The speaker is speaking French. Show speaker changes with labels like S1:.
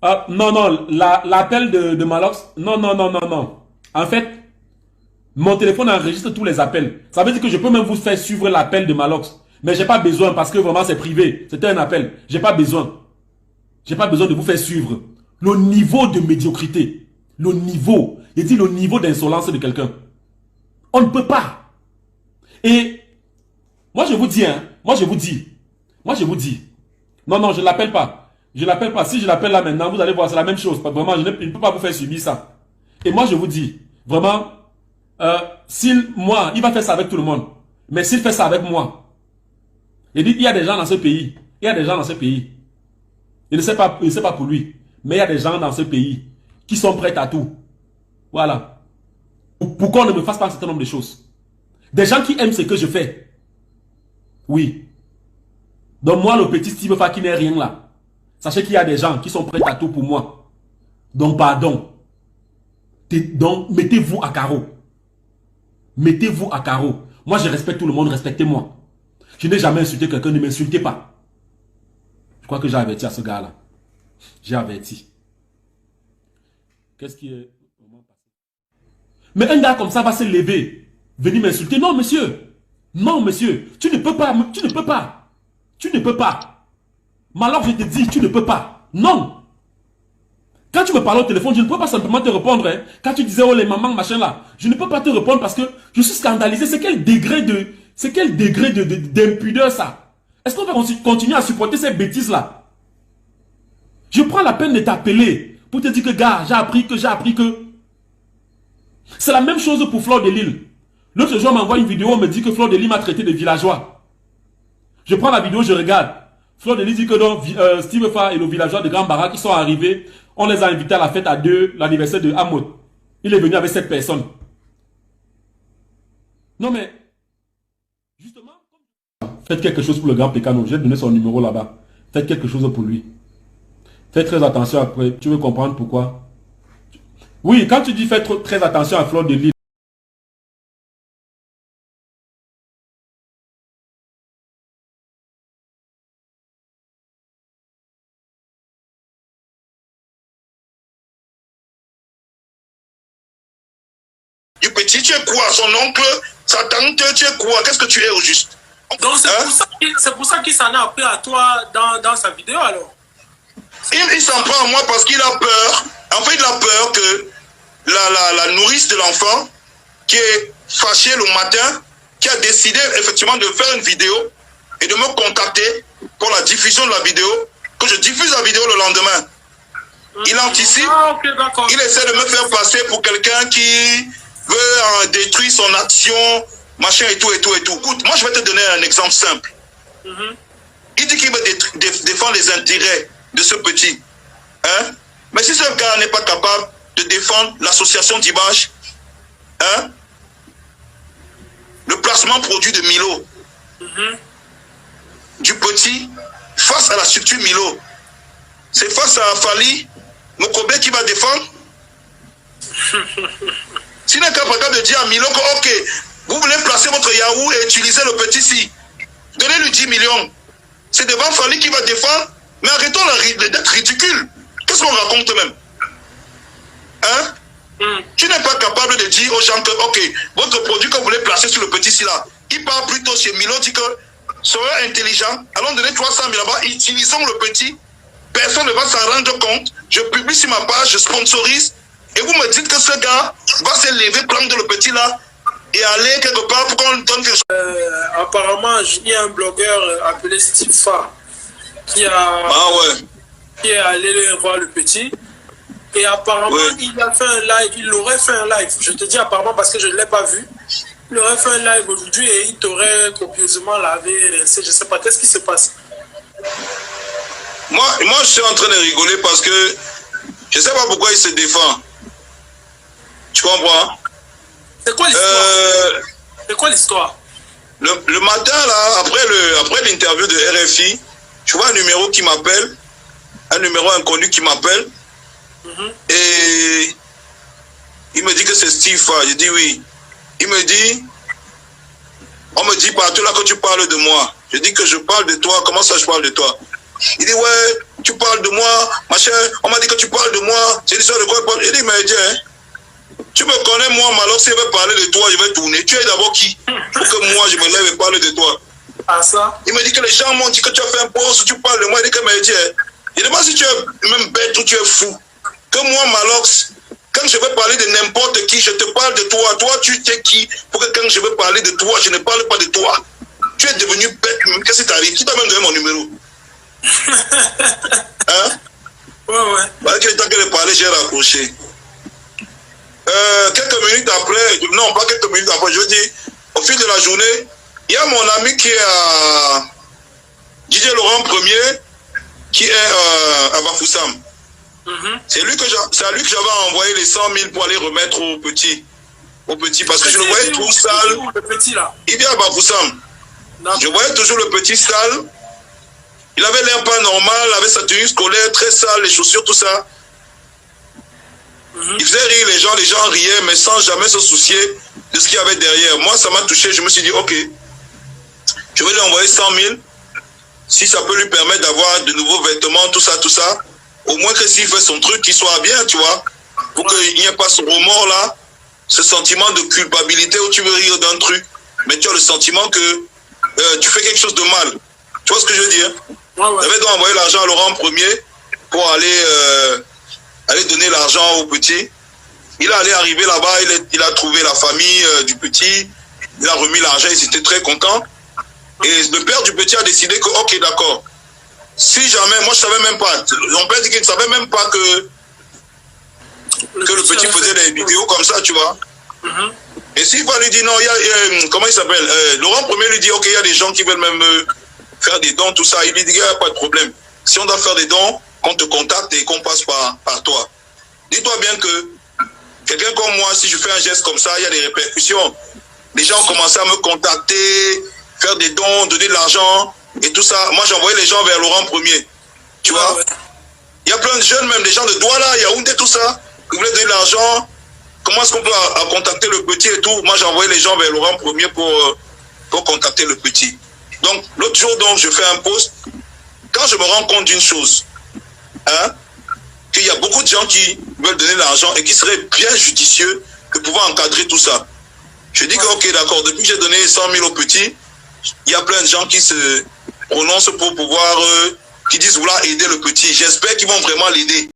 S1: Non, non, l'appel de Malox, non, non, non, non, non. En fait, mon téléphone enregistre tous les appels. Ça veut dire que je peux même vous faire suivre l'appel de Malox. Mais j'ai pas besoin parce que vraiment c'est privé. C'était un appel. J'ai pas besoin. J'ai pas besoin de vous faire suivre. Le niveau de médiocrité. Le niveau. Il dit le niveau d'insolence de quelqu'un. On ne peut pas. Et moi je vous dis, hein. Moi je vous dis. Moi je vous dis. Non, non, je ne l'appelle pas. Je ne l'appelle pas. Si je l'appelle là maintenant, vous allez voir, c'est la même chose. Vraiment, je ne peux pas vous faire subir ça. Et moi je vous dis, vraiment, il va faire ça avec tout le monde. Mais s'il fait ça avec moi, il dit, il y a des gens dans ce pays. Il y a des gens dans ce pays. Il ne sait pas pour lui. Mais il y a des gens dans ce pays qui sont prêts à tout. Voilà. Pourquoi on ne me fasse pas un certain nombre de choses? Des gens qui aiment ce que je fais. Oui. Donc moi, le petit Steve Fa qui n'est rien là. Sachez qu'il y a des gens qui sont prêts à tout pour moi. Donc pardon. Donc mettez-vous à carreau. Mettez-vous à carreau. Moi, je respecte tout le monde, respectez-moi. Je n'ai jamais insulté quelqu'un, ne m'insultez pas. Je crois que j'ai averti à ce gars-là. J'ai averti. Qu'est-ce qui est... Mais un gars comme ça va se lever, venir m'insulter. Non, monsieur. Non, monsieur. Tu ne peux pas. Tu ne peux pas. Tu ne peux pas. Mais alors, je te dis, tu ne peux pas. Non. Quand tu me parles au téléphone, je ne peux pas simplement te répondre. Hein. Quand tu disais, oh les mamans, machin là, je ne peux pas te répondre parce que je suis scandalisé. C'est quel degré de... C'est quel degré d'impudeur ça? Est-ce qu'on va continuer à supporter ces bêtises là? Je prends la peine de t'appeler pour te dire que, gars, j'ai appris que... C'est la même chose pour Fleur de Lille. L'autre jour, on m'envoie une vidéo, on me dit que Fleur de Lille m'a traité de villageois. Je prends la vidéo, je regarde. Fleur de Lille dit que donc, Steve Fa et le villageois de Grand Barra qui sont arrivés, on les a invités à la fête à deux, l'anniversaire de Hamoud. Il est venu avec 7 personnes. Non mais, justement, faites quelque chose pour le grand Pécano. J'ai donné son numéro là-bas. Faites quelque chose pour lui. Faites très attention après. Tu veux comprendre pourquoi? Oui, quand tu dis faites très attention à Fleur de Lille.
S2: Du petit, tu es quoi? Son oncle, sa tante, tu es quoi? Qu'est-ce que tu es au juste?
S3: Donc c'est pour ça qu'il s'en a appris à toi dans sa vidéo alors.
S2: Il s'en prend à moi parce qu'il a peur. En fait, il a peur que la nourrice de l'enfant, qui est fâchée le matin, qui a décidé effectivement de faire une vidéo et de me contacter pour la diffusion de la vidéo, que je diffuse la vidéo le lendemain. Il anticipe,
S3: Okay,
S2: il essaie de me faire passer pour quelqu'un qui veut détruire son action, machin et tout et tout et tout. Écoute, moi je vais te donner un exemple simple. Il dit qu'il veut défendre les intérêts de ce petit. Hein? Mais si ce gars n'est pas capable de défendre l'association d'image, hein? Le placement produit de Milo, du petit, face à la structure Milo, c'est face à Fali Mokobe qui va défendre. S'il n'est pas capable de dire à Milo que, ok, vous voulez placer votre Yahoo et utiliser le petit si, donnez-lui 10 millions. C'est devant Fali qui va défendre, mais arrêtons d'être ridicule. Qu'est-ce qu'on raconte même? Hein? Tu n'es pas capable de dire aux gens que, ok, votre produit que vous voulez placer sur le petit si là, il part plutôt chez Milo, dit que, soyez intelligent, allons donner 300 000 là-bas, utilisons le petit, personne ne va s'en rendre compte, je publie sur ma page, je sponsorise, et vous me dites que ce gars va se lever, prendre le petit là, et aller quelque part pour qu'on donne quelque chose.
S3: Apparemment, il y a un blogueur appelé Steve Fa qui est allé voir le petit. Et apparemment, il a fait un live, il aurait fait un live. Je te dis apparemment parce que je ne l'ai pas vu. Il aurait fait un live aujourd'hui et il t'aurait copieusement lavé, rincé, je ne sais pas. Qu'est-ce qui se passe?
S2: Moi, je suis en train de rigoler parce que je ne sais pas pourquoi il se défend. Tu comprends?
S3: C'est quoi l'histoire? C'est quoi l'histoire?
S2: Le matin, là, après l'interview de RFI, tu vois un numéro qui m'appelle, un numéro inconnu qui m'appelle, et il me dit que c'est Steve. Je dis oui. Il me dit, on me dit partout là que tu parles de moi. Je dis que je parle de toi. Comment ça je parle de toi? Il dit ouais, tu parles de moi, machin, on m'a dit que tu parles de moi, c'est l'histoire de quoi? Il dit, mais Dieu, tu me connais, moi, alors si je vais parler de toi, je vais tourner. Tu es d'abord qui? Pour que moi, je me lève et parle de toi.
S3: Ah, ça?
S2: Il me dit que les gens m'ont dit que tu as fait un post, tu parles de moi, il dit que, mais Dieu, il demande si tu es même bête ou tu es fou. Que moi, Malox, quand je vais parler de n'importe qui, je te parle de toi. Toi, tu sais qui? Pour que quand je vais parler de toi, je ne parle pas de toi. Tu es devenu bête. Qu'est-ce qui t'arrive? Qui t'a même donné mon numéro? Hein?
S3: Ouais.
S2: Bah, que le temps que de parler, j'ai raccroché. Quelques minutes après, non, pas quelques minutes après, je dis, au fil de la journée, il y a mon ami qui est à Didier Laurent Premier, qui est à Bafoussam. C'est à lui que j'avais envoyé les 100 000 pour aller remettre au petit. Parce que je le voyais tout sale.
S3: Le petit, là.
S2: Il vient à Bafoussam. Je voyais toujours le petit sale. Il avait l'air pas normal, avec sa tenue scolaire très sale, les chaussures, tout ça. Il faisait rire les gens riaient, mais sans jamais se soucier de ce qu'il y avait derrière. Moi, ça m'a touché, je me suis dit, ok, je vais lui envoyer 100 000, si ça peut lui permettre d'avoir de nouveaux vêtements, tout ça, au moins que s'il fait son truc, qu'il soit bien, tu vois, pour qu'il n'y ait pas ce remords-là, ce sentiment de culpabilité où tu veux rire d'un truc, mais tu as le sentiment que tu fais quelque chose de mal. Tu vois ce que je veux dire? J'avais donc envoyé l'argent à Laurent Premier pour aller donner l'argent au petit. Il allait arriver là-bas, il a trouvé la famille du petit, il a remis l'argent, ils étaient très contents. Et le père du petit a décidé que, ok, d'accord, si jamais, moi je savais même pas, mon père dit qu'il ne savait même pas que le petit faisait des vidéos comme ça, tu vois. Et s'il va lui dire, non, il y a, comment il s'appelle, Laurent Premier lui dit, ok, il y a des gens qui veulent même faire des dons, tout ça. Il lui dit, il n'y a pas de problème. Si on doit faire des dons, qu'on te contacte et qu'on passe par toi. Dis-toi bien que quelqu'un comme moi, si je fais un geste comme ça, il y a des répercussions. Les gens ont commencé à me contacter, faire des dons, donner de l'argent et tout ça. Moi, j'envoyais les gens vers Laurent Premier. Tu vois? Il y a plein de jeunes, même des gens de Douala, Yaoundé, tout ça, qui voulaient donner de l'argent. Comment est-ce qu'on peut contacter le petit et tout? Moi, j'envoyais les gens vers Laurent Premier pour contacter le petit. Donc, l'autre jour, donc, je fais un post. Quand je me rends compte d'une chose, hein, qu'il y a beaucoup de gens qui veulent donner l'argent et qui seraient bien judicieux de pouvoir encadrer tout ça. Je dis que, ok, d'accord, depuis que j'ai donné 100 000 au petit, il y a plein de gens qui se prononcent pour pouvoir, qui disent vouloir aider le petit. J'espère qu'ils vont vraiment l'aider.